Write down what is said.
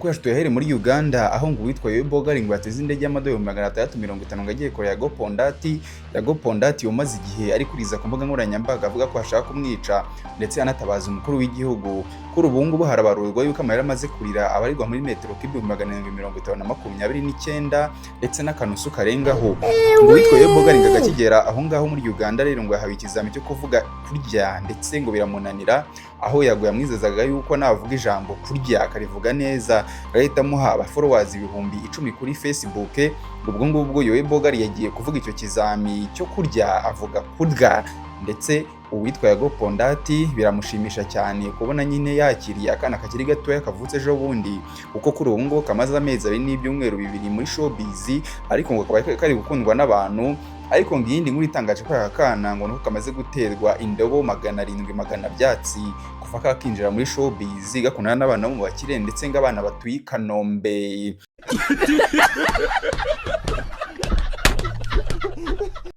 Amakuru yacu tuyahere muri Uganda aho ngo uwitwa Yoel Bogali ngo yateze indege y'amadolari 650 ngo agiye kure Yago Pondati umaze igihe ari kuriza ku mbuga nkoranyambaga avuga ko ashaka kumwica ndetse anatabaza umukuru w'igihugu. Kuri ubu ngubu harabarurwa yuko amayeri amaze kurira abarirwa muri metero k'ibihumbi 729 ndetse n'akanusu karengaho. Ngo uwitwa Yoel Bogali ngo agakigera aho ngaho muri Uganda rero ngo yahawe ikizami cyo kuvuga kurya ndetse ngo biramunanira, aho Yago yamwizezaga yuko navuga ijambo kurya akarivuga neza agahita amuha abafollowers 10,000 kuri Facebook. Ubwo ngubwo Yoel Bogali yagiye kuvuga icyo kizami cyo kurya avuga kurya, ndetse uwitwa Yago Pondati biramushimisha cyane kubona nyine yakiriye akana kakiri gatoya kavutse ejo bundi, kuko kuri ubu ngo kamaze amezi 2 n'ibyumweru 2 muri showbiz, ariko ngo kari gukundwa n'abantu. Ariko ngo iyindi nkuru itangaje ko aka kana ngo nuko kamaze guterwa indobo 700 magana byatsi kuva kakinjira muri showbiz gakundana n'abana bo mu bakire ndetse ng'abana batuye i Kanombe.